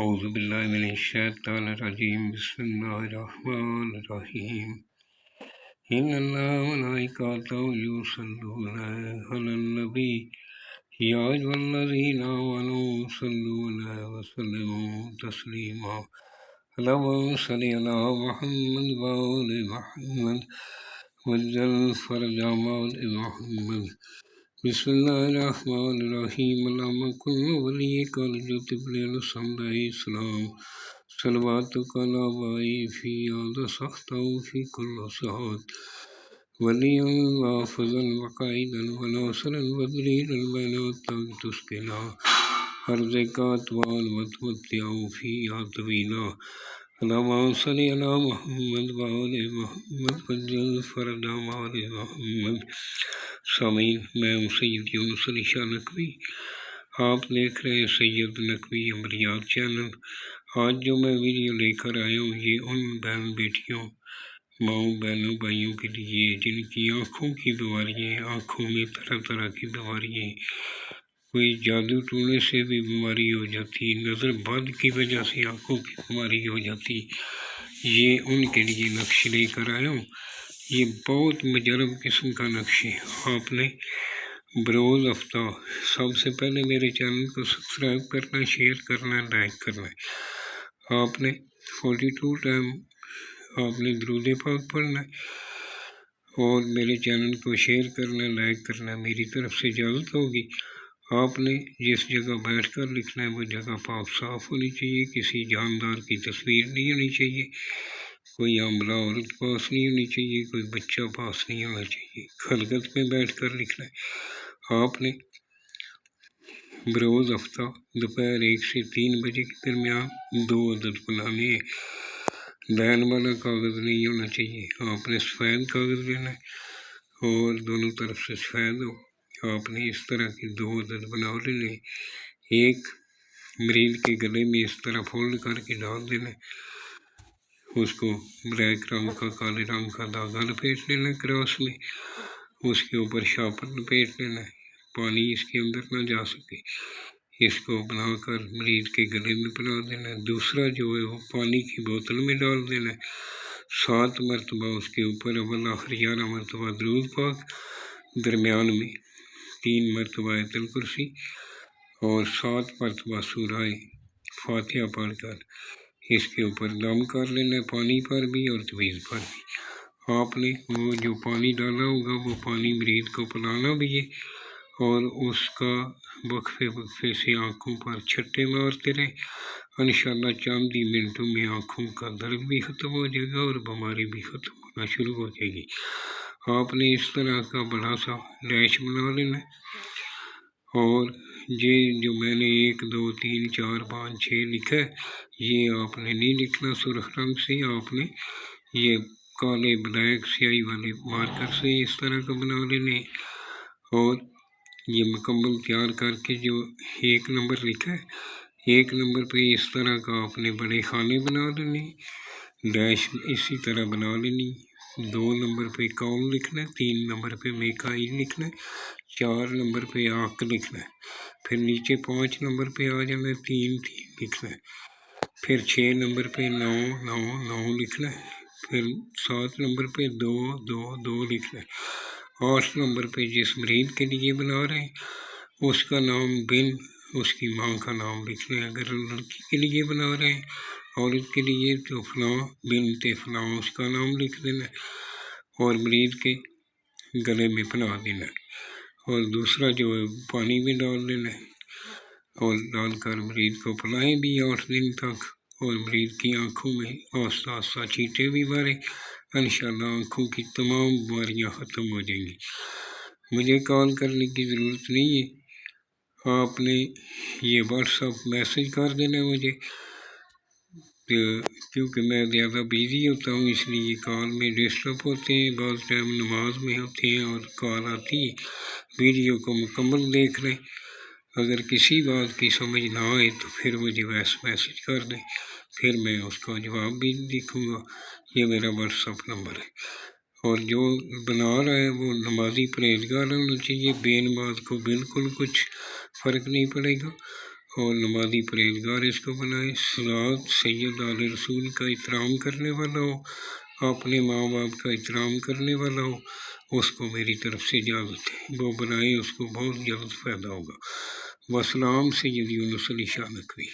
أعوذ بالله من الشيطان الرجيم بسم الله الرحمن الرحيم إن الله وملائكته يصلون على النبي يا أيها الذين آمنوا صلوا عليه وسلموا تسليما اللهم صل على محمد وآل محمد وجل فرج آل محمد بسم الله الرحمن الرحيم اللهم كن وليك الجبريل صلى السلام صلواتك على بائی في هذا سخطه في كل ساعات وليا وحافظا وقائدا وناصرا وبريدا بينات تسقنا أرضك أطوال وتمتعه فيها طويلا اللهم صل على محمد وآل محمد وجل فرج آل محمد سامعین، میں ہوں سید یونس علی شاہ نقوی۔ آپ دیکھ رہے ہیں سید نقوی عملیات چینل۔ آج جو میں ویڈیو لے کر آیا ہوں یہ ان بہن بیٹیوں، ماؤں بہنوں بھائیوں کے لیے جن کی آنکھوں کی بیماریاں، آنکھوں میں طرح طرح کی بیماریاں، کوئی جادو ٹونے سے بھی بیماری ہو جاتی، نظر بد کی وجہ سے آنکھوں کی بیماری ہو جاتی، یہ ان کے لیے نقش لے کر آیا ہوں۔ یہ بہت مجرب قسم کا نقش ہے۔ آپ نے بروز ہفتہ سب سے پہلے میرے چینل کو سبسکرائب کرنا، شیئر کرنا، لائک کرنا ہے۔ آپ نے 42 ٹائم آپ نے درود پاک پڑھنا ہے اور میرے چینل کو شیئر کرنا، لائک کرنا میری طرف سے اجازت ہوگی۔ آپ نے جس جگہ بیٹھ کر لکھنا ہے وہ جگہ پاک صاف ہونی چاہیے، کسی جاندار کی تصویر نہیں ہونی چاہیے، کوئی حاملہ عورت پاس نہیں ہونی چاہیے، کوئی بچہ پاس نہیں ہونا چاہیے، خلقت میں بیٹھ کر لکھنا ہے۔ آپ نے بروز ہفتہ دوپہر 1 سے 3 بجے کے درمیان 2 عدد بنانے ہیں۔ لائن والا کاغذ نہیں ہونا چاہیے، آپ نے سفید کاغذ لینا ہے اور دونوں طرف سے سفید ہو۔ آپ نے اس طرح کے 2 عدد بنا لینے، ایک مریض کے گلے میں اس طرح فولڈ کر کے ڈال دینا، اس کو بلیک رنگ کا، کالے رنگ کا دھاگا لپیٹ لینا کراس میں، اس کے اوپر شاپر لپیٹ لینا ہے، پانی اس کے اندر نہ جا سکے، اس کو بنا کر مریض کے گلے میں پلا دینا ہے۔ دوسرا جو ہے وہ پانی کی بوتل میں ڈال دینا ہے، 7 مرتبہ اس کے اوپر اول آخر 11 مرتبہ درود پاک، درمیان میں 3 مرتبہ آیت الکرسی اور 7 مرتبہ سورہ فاتحہ پڑھ کر اس کے اوپر دم کر لینا ہے، پانی پر بھی اور تویز پر بھی۔ آپ نے وہ جو پانی ڈالا ہوگا وہ پانی مریض کو پلانا بھی ہے اور اس کا وقفے وقفے سے آنکھوں پر چھٹے مارتے رہیں۔ انشاءاللہ چند ہی منٹوں میں آنکھوں کا درد بھی ختم ہو جائے گا اور بیماری بھی ختم ہونا شروع ہو جائے گی۔ آپ نے اس طرح کا بڑا سا ڈیش بنا لینا ہے اور یہ جو میں نے 1 2 3 4 5 6 لکھا ہے یہ آپ نے نہیں لکھنا سرخ رنگ سے، آپ نے یہ کالے بلیک سیاہی والے مارکر سے اس طرح کا بنا لینے اور یہ مکمل تیار کر کے جو 1 نمبر لکھا ہے 1 نمبر پہ اس طرح کا آپ نے بڑے خانے بنا لینے، ڈیش اسی طرح بنا لینی، 2 نمبر پہ کون لکھنا ہے، 3 نمبر پہ میکائیل لکھنا ہے، 4 نمبر پہ آک لکھنا ہے، پھر نیچے 5 نمبر پہ آ جانا ہے، 3 3 لکھنا ہے، پھر 6 نمبر پہ 9 9 9 لکھنا ہے، پھر 7 نمبر پہ 2 2 2 لکھنا ہے، 8 نمبر پہ جس مریض کے لیے بنا رہے ہیں اس کا نام بن اس کی ماں کا نام لکھنا ہے، اگر لڑکی کے لیے بنا رہے ہیں عورت کے لیے تو فلاں بنت فلاں اس کا نام لکھ دینا ہے اور مریض کے گلے میں پنا دینا ہے اور دوسرا جو ہے پانی بھی ڈال دینا ہے اور ڈال کر مریض کو پلائیں بھی 8 دن تک اور مریض کی آنکھوں میں آہستہ آہستہ چیٹے بھی ماریں، انشاءاللہ آنکھوں کی تمام بیماریاں ختم ہو جائیں گی۔ مجھے کال کرنے کی ضرورت نہیں ہے، آپ نے یہ واٹس ایپ میسج کر دینا مجھے، کیونکہ میں زیادہ بیزی ہوتا ہوں اس لیے کال میں ڈسٹرب ہوتے ہیں، بعض ٹائم نماز میں ہوتے ہیں اور کال آتی ہے۔ ویڈیو کو مکمل دیکھ لیں، اگر کسی بات کی سمجھ نہ آئے تو پھر مجھے ویسے میسج کر دیں، پھر میں اس کا جواب بھی لکھوں گا۔ یہ میرا واٹس ایپ نمبر ہے اور جو بنا رہا ہے وہ نمازی پرہیزگار ہونا چاہیے، بے نماز کو بالکل کچھ فرق نہیں پڑے گا۔ اور نمازی پرہیزگار اس کو بنائے، سلاد سید آل رسول کا احترام کرنے والا ہو، اپنے ماں باپ کا احترام کرنے والا ہو، اس کو میری طرف سے اجازت ہے، وہ بنائے، اس کو بہت جلد فائدہ ہوگا۔ وسلام سید یونس علی شاہ نقوی۔